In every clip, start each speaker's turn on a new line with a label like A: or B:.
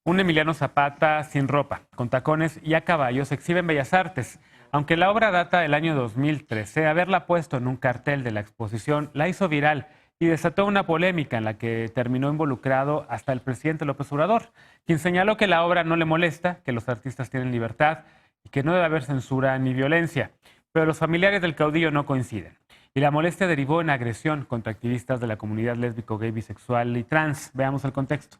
A: Un Emiliano Zapata sin ropa, con tacones y a caballo se exhibe en Bellas Artes. Aunque la obra data del año 2013, haberla puesto en un cartel de la exposición la hizo viral y desató una polémica en la que terminó involucrado hasta el presidente López Obrador, quien señaló que la obra no le molesta, que los artistas tienen libertad y que no debe haber censura ni violencia. Pero los familiares del caudillo no coinciden. Y la molestia derivó en agresión contra activistas de la comunidad lésbico, gay, bisexual y trans. Veamos el contexto.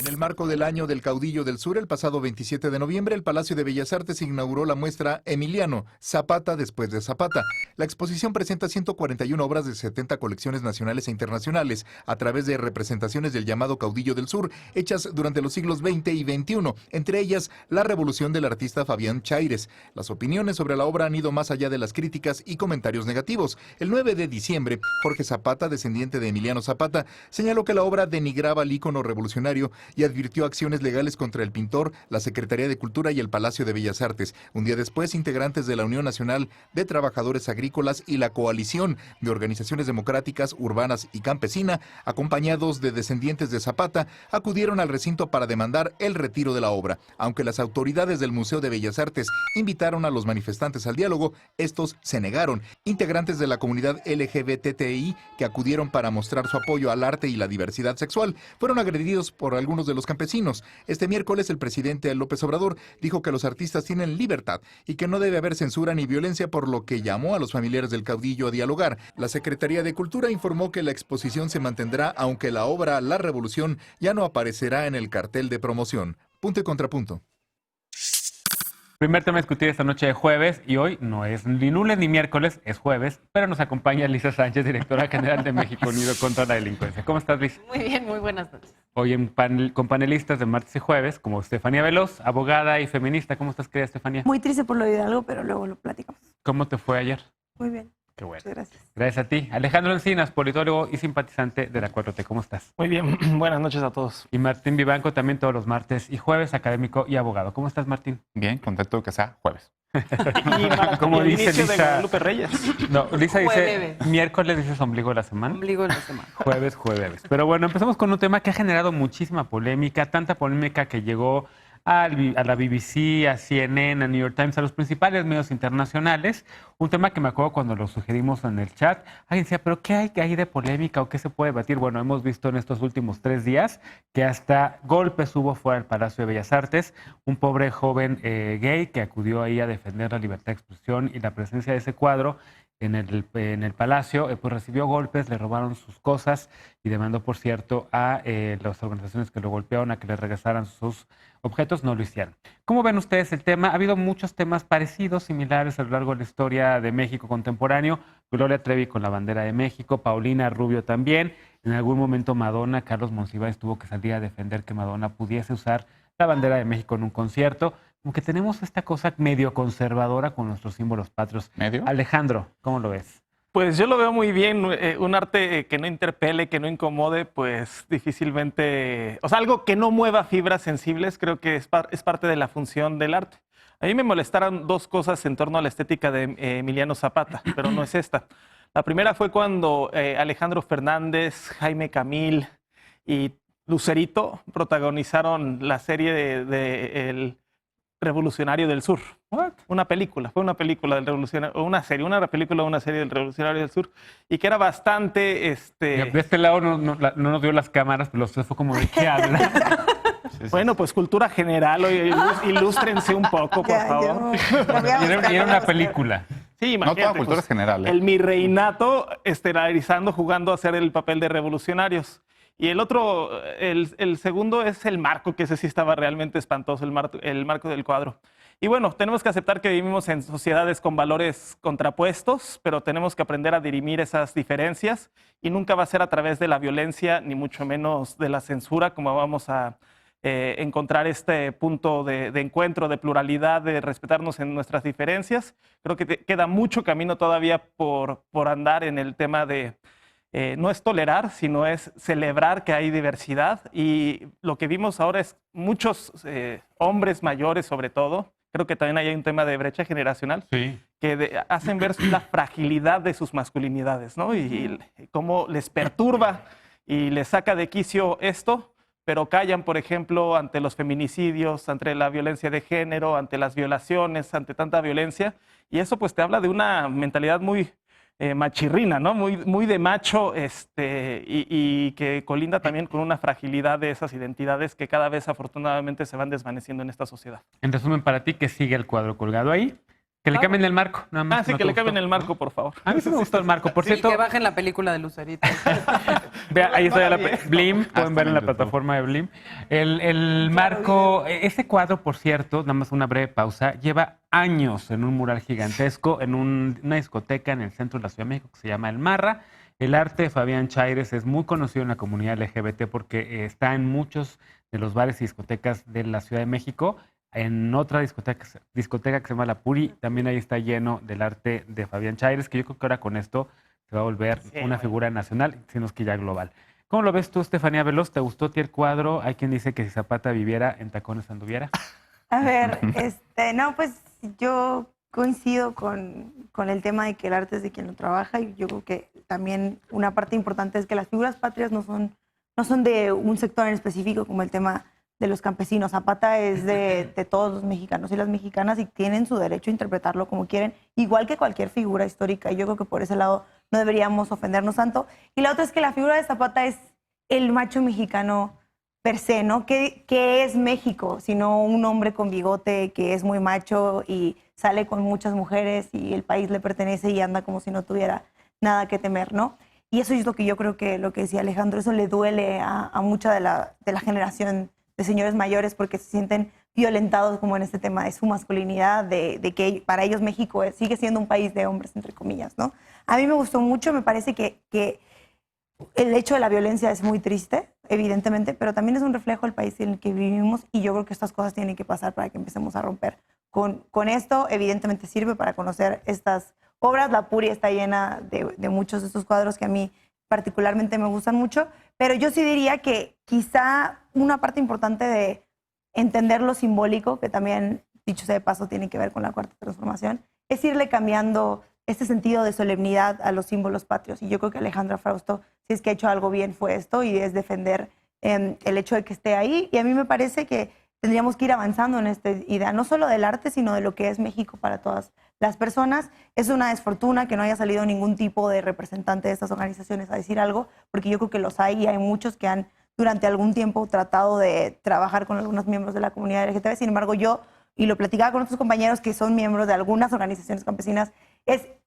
B: En el marco del Año del Caudillo del Sur, el pasado 27 de noviembre, el Palacio de Bellas Artes inauguró la muestra Emiliano, Zapata después de Zapata. La exposición presenta 141 obras de 70 colecciones nacionales e internacionales a través de representaciones del llamado Caudillo del Sur, hechas durante los siglos XX y XXI, entre ellas la revolución del artista Fabián Chaires. Las opiniones sobre la obra han ido más allá de las críticas y comentarios negativos. El 9 de diciembre, Jorge Zapata, descendiente de Emiliano Zapata, señaló que la obra denigraba al ícono revolucionario y advirtió acciones legales contra el pintor, la Secretaría de Cultura y el Palacio de Bellas Artes. Un día después, integrantes de la Unión Nacional de Trabajadores Agrícolas y la Coalición de Organizaciones Democráticas Urbanas y Campesina, acompañados de descendientes de Zapata, acudieron al recinto para demandar el retiro de la obra. Aunque las autoridades del Museo de Bellas Artes invitaron a los manifestantes al diálogo, estos se negaron. Integrantes de la comunidad LGBTI que acudieron para mostrar su apoyo al arte y la diversidad sexual fueron agredidos por algunos de los campesinos. Este miércoles el presidente López Obrador dijo que los artistas tienen libertad y que no debe haber censura ni violencia, por lo que llamó a los familiares del caudillo a dialogar. La Secretaría de Cultura informó que la exposición se mantendrá, aunque la obra La Revolución ya no aparecerá en el cartel de promoción. Punto y contrapunto.
A: Primer tema a discutir esta noche de jueves, y hoy no es ni lunes ni miércoles, es jueves, pero nos acompaña Lisa Sánchez, directora general de México Unido contra la Delincuencia. ¿Cómo estás, Lisa?
C: Muy bien, muy buenas noches.
A: Hoy con panelistas de martes y jueves, como Estefanía Veloz, abogada y feminista. ¿Cómo estás, querida Estefanía?
D: Muy triste por lo de Hidalgo, pero luego lo platicamos.
A: ¿Cómo te fue ayer?
D: Muy bien.
A: Qué bueno.
D: Muchas gracias.
A: Gracias a ti. Alejandro Encinas, politólogo y simpatizante de la 4T. ¿Cómo estás?
E: Muy bien, buenas noches a todos.
A: Y Martín Vivanco, también todos los martes y jueves, académico y abogado. ¿Cómo estás, Martín?
F: Bien, contento de que sea jueves.
A: Como
E: el
A: dice
E: inicio
A: Lisa,
E: de Guadalupe Reyes.
A: No, Lisa dice
C: Jueves.
A: miércoles, dices ombligo de la semana.
C: Ombligo de la semana.
A: Jueves, jueves. Pero bueno, empezamos con un tema que ha generado muchísima polémica, tanta polémica que llegó a la BBC, a CNN, a New York Times, a los principales medios internacionales. Un tema que me acuerdo cuando lo sugerimos en el chat. Alguien decía, ¿pero qué hay de polémica o qué se puede debatir? Bueno, hemos visto en estos últimos 3 días que hasta golpes hubo fuera del Palacio de Bellas Artes. Un pobre joven gay que acudió ahí a defender la libertad de expresión y la presencia de ese cuadro en el Palacio, pues recibió golpes, le robaron sus cosas y demandó, por cierto, a las organizaciones que lo golpearon a que le regresaran sus objetos. No lo hicieron. ¿Cómo ven ustedes el tema? Ha habido muchos temas parecidos, similares a lo largo de la historia de México contemporáneo. Gloria Trevi con la bandera de México, Paulina Rubio también. En algún momento Madonna, Carlos Monsiváis tuvo que salir a defender que Madonna pudiese usar la bandera de México en un concierto. Como que tenemos esta cosa medio conservadora con nuestros símbolos patrios.
F: ¿Medio?
A: Alejandro, ¿cómo lo ves?
E: Pues yo lo veo muy bien, un arte que no interpele, que no incomode, pues difícilmente, o sea, algo que no mueva fibras sensibles, creo que es parte de la función del arte. A mí me molestaron 2 cosas en torno a la estética de Emiliano Zapata, pero no es esta. La primera fue cuando Alejandro Fernández, Jaime Camil y Lucerito protagonizaron la serie de El Revolucionario del Sur.
A: What?
E: Fue una película del Revolucionario, o una serie del Revolucionario del Sur, y que era bastante,
A: De este lado no nos dio las cámaras, pero los tres fue como de qué habla.
E: Bueno, pues cultura general, ilústrense un poco, por
D: Ya,
E: favor.
A: Y era una película.
E: Sí,
F: No toda
E: imagínate,
F: cultura
E: pues,
F: es general.
E: el mi reinato estelarizando, jugando a hacer el papel de revolucionarios. Y el otro, el segundo es el marco, que ese sí estaba realmente espantoso, el marco del cuadro. Y bueno, tenemos que aceptar que vivimos en sociedades con valores contrapuestos, pero tenemos que aprender a dirimir esas diferencias y nunca va a ser a través de la violencia, ni mucho menos de la censura, como vamos a encontrar este punto de encuentro, de pluralidad, de respetarnos en nuestras diferencias. Creo que queda mucho camino todavía por andar en el tema de no es tolerar, sino es celebrar que hay diversidad. Y lo que vimos ahora es muchos hombres mayores, sobre todo, creo que también hay un tema de brecha generacional,
A: Sí.
E: que hacen ver la fragilidad de sus masculinidades, ¿no? Y cómo les perturba y les saca de quicio esto, pero callan, por ejemplo, ante los feminicidios, ante la violencia de género, ante las violaciones, ante tanta violencia. Y eso pues te habla de una mentalidad muy machirrina, ¿no? Muy de macho, y que colinda también con una fragilidad de esas identidades que cada vez afortunadamente se van desvaneciendo en esta sociedad.
A: En resumen, para ti, que sigue el cuadro colgado ahí. Que le cambien el marco, nada más.
E: Ah, sí,
A: ¿No
E: que
A: te
E: le cambien
A: gustó?
E: el marco, por favor.
A: A mí sí me gustó el marco. Por
C: Y
A: cierto,
C: que bajen la película de Lucerito.
A: vea, ahí está ya la
E: Nadie.
A: Blim, pueden ver en la
F: en YouTube.
A: plataforma de Blim. El marco, ese cuadro, por cierto, nada más una breve pausa, lleva años en un mural gigantesco en una discoteca en el centro de la Ciudad de México que se llama El Marra. El arte de Fabián Chaires es muy conocido en la comunidad LGBT porque está en muchos de los bares y discotecas de la Ciudad de México. En otra discoteca que se llama La Puri, también ahí está lleno del arte de Fabián Chaires, que yo creo que ahora con esto se va a volver una figura nacional, sino es que ya global. ¿Cómo lo ves tú, Estefanía Veloz? ¿Te gustó a ti el cuadro? Hay quien dice que si Zapata viviera, en tacones anduviera.
D: A ver, no, pues yo coincido con el tema de que el arte es de quien lo trabaja, y yo creo que también una parte importante es que las figuras patrias no son de un sector en específico, como el tema de los campesinos. Zapata es de todos los mexicanos y las mexicanas, y tienen su derecho a interpretarlo como quieren, igual que cualquier figura histórica, y yo creo que por ese lado no deberíamos ofendernos tanto. Y la otra es que la figura de Zapata es el macho mexicano per se, ¿no? ¿Qué es México? Sino un hombre con bigote que es muy macho y sale con muchas mujeres y el país le pertenece y anda como si no tuviera nada que temer, ¿no? Y eso es lo que yo creo que, lo que decía Alejandro, eso le duele a mucha de la generación de señores mayores, porque se sienten violentados como en este tema de su masculinidad, de que para ellos México sigue siendo un país de hombres, entre comillas, ¿no? A mí me gustó mucho, me parece que el hecho de la violencia es muy triste, evidentemente, pero también es un reflejo del país en el que vivimos, y yo creo que estas cosas tienen que pasar para que empecemos a romper con esto. Evidentemente sirve para conocer estas obras. La Puri está llena de muchos de estos cuadros que a mí particularmente me gustan mucho, pero yo sí diría que quizá una parte importante de entender lo simbólico, que también, dicho sea de paso, tiene que ver con la Cuarta Transformación, es irle cambiando este sentido de solemnidad a los símbolos patrios. Y yo creo que Alejandra Frausto, si es que ha hecho algo bien, fue esto, y es defender el hecho de que esté ahí. Y a mí me parece que tendríamos que ir avanzando en esta idea, no solo del arte, sino de lo que es México para todas las personas. Es una desfortuna que no haya salido ningún tipo de representante de estas organizaciones a decir algo, porque yo creo que los hay, y hay muchos que han durante algún tiempo tratado de trabajar con algunos miembros de la comunidad LGTB. Sin embargo, yo, y lo platicaba con otros compañeros que son miembros de algunas organizaciones campesinas,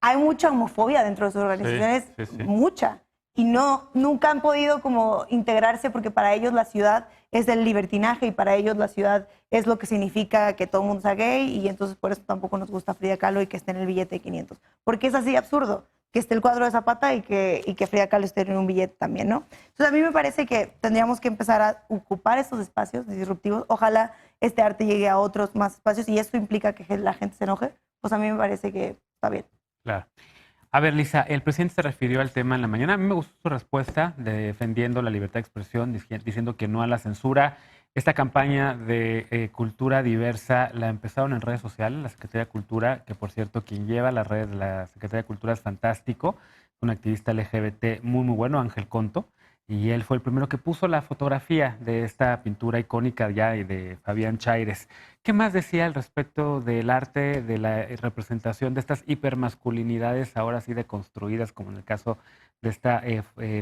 D: hay mucha homofobia dentro de sus organizaciones,
A: sí.
D: mucha, y nunca han podido como integrarse, porque para ellos la ciudad es del libertinaje, y para ellos la ciudad es lo que significa que todo el mundo sea gay, y entonces por eso tampoco nos gusta Frida Kahlo y que esté en el billete de 500, porque es así absurdo que esté el cuadro de Zapata y que Frida Kahlo esté en un billete también, ¿no? Entonces a mí me parece que tendríamos que empezar a ocupar estos espacios disruptivos. Ojalá este arte llegue a otros más espacios, y esto implica que la gente se enoje, pues a mí me parece que está bien.
A: Claro. A ver, Lisa, el presidente se refirió al tema en la mañana. A mí me gustó su respuesta defendiendo la libertad de expresión, diciendo que no a la censura. Esta campaña de cultura diversa la empezaron en redes sociales, la Secretaría de Cultura, que por cierto quien lleva las redes de la Secretaría de Cultura es fantástico, un activista LGBT muy bueno, Ángel Conto, y él fue el primero que puso la fotografía de esta pintura icónica ya de Fabián Chaires. ¿Qué más decía al respecto del arte, de la representación de estas hipermasculinidades ahora sí deconstruidas, como en el caso de esta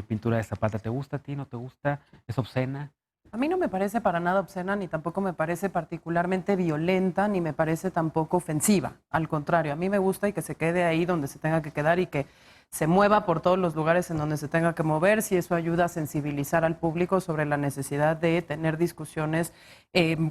A: pintura de Zapata? ¿Te gusta a ti? ¿No te gusta? ¿Es obscena?
C: A mí no me parece para nada obscena, ni tampoco me parece particularmente violenta, ni me parece tampoco ofensiva. Al contrario, a mí me gusta, y que se quede ahí donde se tenga que quedar, y que se mueva por todos los lugares en donde se tenga que mover, si eso ayuda a sensibilizar al público sobre la necesidad de tener discusiones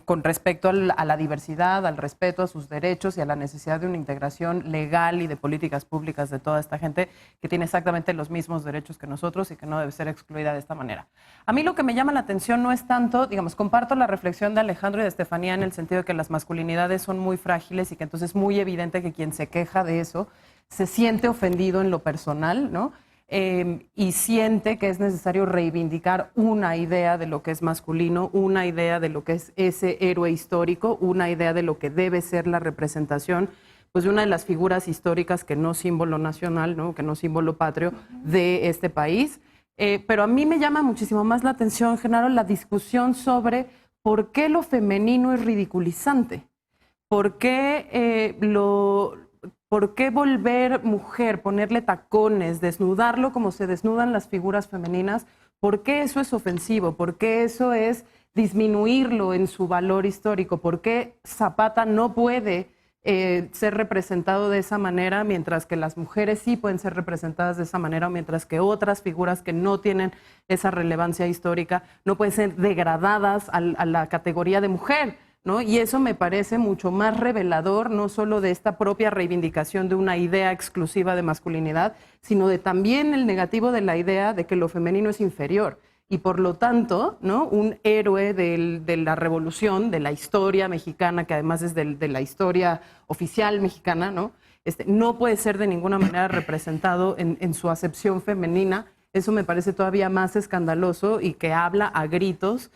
C: con respecto a la diversidad, al respeto a sus derechos y a la necesidad de una integración legal y de políticas públicas de toda esta gente que tiene exactamente los mismos derechos que nosotros y que no debe ser excluida de esta manera. A mí lo que me llama la atención no es tanto, digamos, comparto la reflexión de Alejandro y de Estefanía en el sentido de que las masculinidades son muy frágiles y que entonces es muy evidente que quien se queja de eso se siente ofendido en lo personal, ¿no? Y siente que es necesario reivindicar una idea de lo que es masculino, una idea de lo que es ese héroe histórico, una idea de lo que debe ser la representación, pues, de una de las figuras históricas que no símbolo nacional, ¿no? Que no símbolo patrio de este país. Pero a mí me llama muchísimo más la atención, Genaro, la discusión sobre por qué lo femenino es ridiculizante. ¿Por qué, ¿por qué volver mujer, ponerle tacones, desnudarlo como se desnudan las figuras femeninas? ¿Por qué eso es ofensivo? ¿Por qué eso es disminuirlo en su valor histórico? ¿Por qué Zapata no puede ser representado de esa manera, mientras que las mujeres sí pueden ser representadas de esa manera, o mientras que otras figuras que no tienen esa relevancia histórica no pueden ser degradadas a la categoría de mujer? ¿No? Y eso me parece mucho más revelador, no solo de esta propia reivindicación de una idea exclusiva de masculinidad, sino de también el negativo de la idea de que lo femenino es inferior. Y por lo tanto, ¿no? Un héroe de la revolución, de la historia mexicana, que además es de la historia oficial mexicana, ¿no? No puede ser de ninguna manera representado en su acepción femenina. Eso me parece todavía más escandaloso y que habla a gritos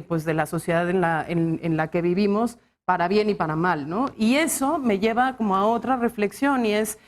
C: pues de la sociedad en la que vivimos, para bien y para mal, ¿no? Y eso me lleva como a otra reflexión, y es,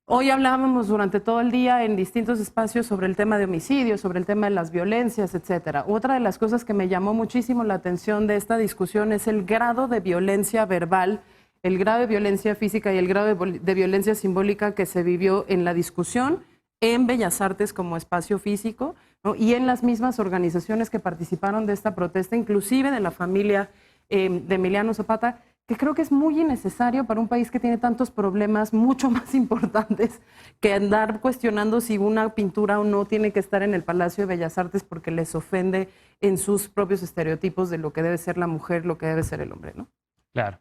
C: hoy hablábamos durante todo el día en distintos espacios sobre el tema de homicidios, sobre el tema de las violencias, etcétera. Otra de las cosas que me llamó muchísimo la atención de esta discusión es el grado de violencia verbal, el grado de violencia física y el grado de violencia simbólica que se vivió en la discusión en Bellas Artes como espacio físico, ¿no? Y en las mismas organizaciones que participaron de esta protesta, inclusive de la familia de Emiliano Zapata, que creo que es muy innecesario para un país que tiene tantos problemas mucho más importantes que andar cuestionando si una pintura o no tiene que estar en el Palacio de Bellas Artes porque les ofende en sus propios estereotipos de lo que debe ser la mujer, lo que debe ser el hombre, ¿no?
A: Claro.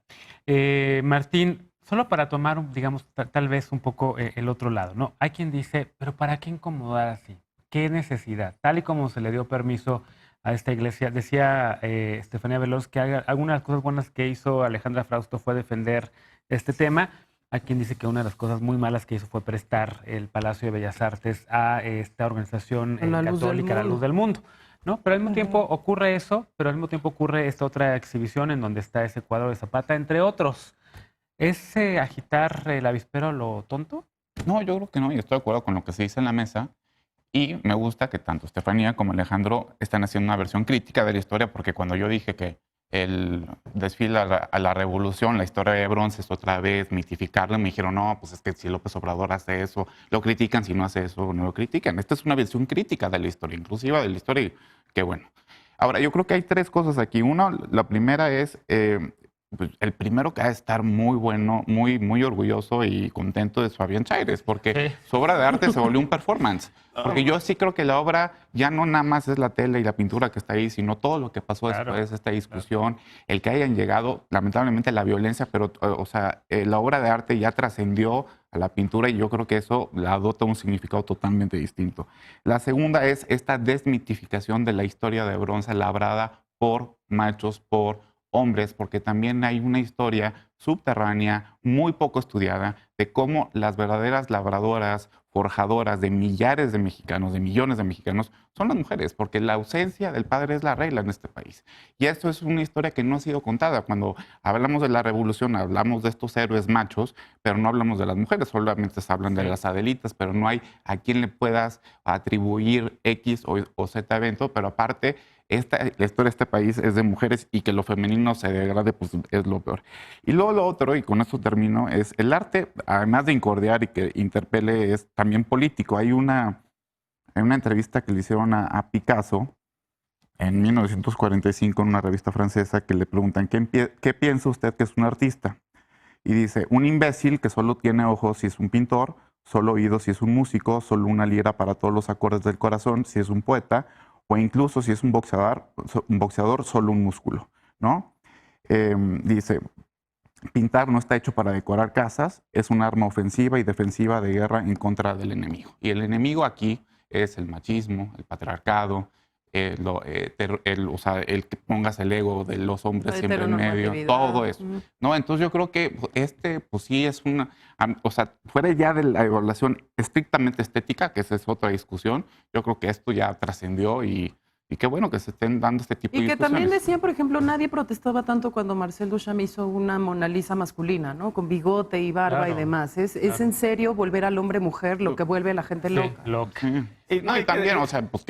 A: Martín, solo para tomar, digamos, tal vez un poco el otro lado, ¿no? Hay quien dice, pero ¿para qué incomodar así? ¿Qué necesidad? Tal y como se le dio permiso a esta iglesia, decía Estefanía Veloz que algunas de las cosas buenas que hizo Alejandra Frausto fue defender este tema. Hay quien dice que una de las cosas muy malas que hizo fue prestar el Palacio de Bellas Artes a esta organización católica, La Luz del Mundo, ¿no? Pero al mismo tiempo ocurre eso, pero al mismo tiempo ocurre esta otra exhibición en donde está ese cuadro de Zapata, entre otros. ¿Es agitar el avispero lo tonto?
F: No, yo creo que no, y estoy de acuerdo con lo que se dice en la mesa. Y me gusta que tanto Estefanía como Alejandro están haciendo una versión crítica de la historia, porque cuando yo dije que el desfile a la revolución, la historia de bronce es otra vez mitificarlo, me dijeron, no, pues es que si López Obrador hace eso, lo critican, si no hace eso, no lo critican. Esta es una versión crítica de la historia, inclusiva de la historia, y qué bueno. Ahora, yo creo que hay tres cosas aquí. Una, la primera es, pues, el primero que ha de estar muy bueno, muy orgulloso y contento de Fabián Chaires, porque su obra de arte se volvió un performance. Porque yo sí creo que la obra ya no nada más es la tela y la pintura que está ahí, sino todo lo que pasó después de esta discusión, el que hayan llegado, lamentablemente, la violencia, pero, o sea, la obra de arte ya trascendió a la pintura y yo creo que eso le adopta un significado totalmente distinto. La segunda es esta desmitificación de la historia de bronce labrada por machos, por hombres, porque también hay una historia subterránea muy poco estudiada de cómo las verdaderas labradoras, forjadoras de millares de mexicanos, de millones de mexicanos, son las mujeres, porque la ausencia del padre es la regla en este país. Y esto es una historia que no ha sido contada. Cuando hablamos de la revolución, hablamos de estos héroes machos, pero no hablamos de las mujeres, solamente se hablan de las Adelitas, pero no hay a quien le puedas atribuir X o Z evento, pero aparte, la historia de este país es de mujeres y que lo femenino se degrade, pues es lo peor. Y luego lo otro, y con esto termino, es el arte, además de incordiar y que interpele, es también político. Hay una entrevista que le hicieron a Picasso en 1945 en una revista francesa que le preguntan, ¿qué piensa usted que es un artista? Y dice, un imbécil que solo tiene ojos si es un pintor, solo oídos si es un músico, solo una lira para todos los acordes del corazón si es un poeta, o incluso si es un boxeador solo un músculo, ¿no? Dice, pintar no está hecho para decorar casas, es un arma ofensiva y defensiva de guerra en contra del enemigo. Y el enemigo aquí es el machismo, el patriarcado, o sea, el que pongas el ego de los hombres siempre en medio, todo eso, ¿no? Entonces yo creo que pues sí es una, o sea, fuera ya de la evaluación estrictamente estética, que esa es otra discusión, yo creo que esto ya trascendió y Y qué bueno que se estén dando este tipo de
C: Y que
F: discusiones.
C: también decían, por ejemplo, nadie protestaba tanto cuando Marcel Duchamp hizo una Mona Lisa masculina, ¿no? Con bigote y barba y
A: Claro,
C: demás. Es
A: claro.
C: en serio volver al hombre mujer lo que vuelve a la gente
A: Sí,
C: loca.
A: loca.
F: Sí.
E: Y
F: No,
E: no,
F: y también, o sea, pues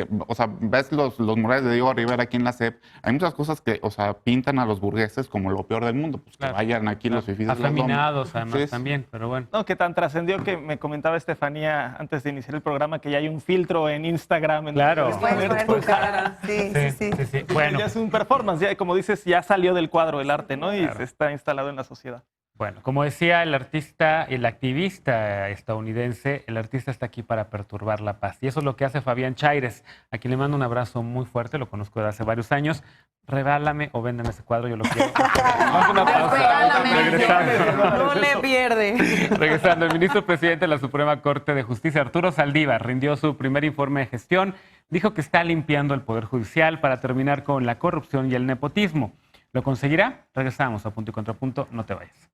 F: ves los murales de Diego Rivera aquí en la SEP, hay muchas cosas que, o sea, pintan a los burgueses como lo peor del mundo, pues
A: Claro,
F: que vayan aquí los fifís de las lomas.
A: Afeminados, además,
F: Sí, sí.
A: también, pero bueno.
E: No, que tan trascendió que me comentaba Estefanía antes de iniciar el programa que ya hay un filtro en Instagram.
A: Claro.
E: donde
D: Puedes
E: puedes
D: poner
E: poner
D: tu
E: tu cara.
D: cara. Sí, sí, sí.
A: Bueno,
E: Ya es un performance, ya, como dices, ya salió del cuadro el arte, ¿no? Y
A: Claro.
E: está instalado en la sociedad.
A: bueno, como decía el artista, el activista estadounidense, el artista está aquí para perturbar la paz. Y eso es lo que hace Fabián Chaires, a quien le mando un abrazo muy fuerte, lo conozco desde hace varios años. Regálame o véndeme ese cuadro, yo lo quiero. Vamos a una pausa.
C: Regálame.
A: Regresando.
C: No le pierde.
A: Regresando, el ministro presidente de la Suprema Corte de Justicia, Arturo Saldívar, rindió su primer informe de gestión. Dijo que está limpiando el Poder Judicial para terminar con la corrupción y el nepotismo. ¿Lo conseguirá? Regresamos a Punto y Contrapunto. No te vayas.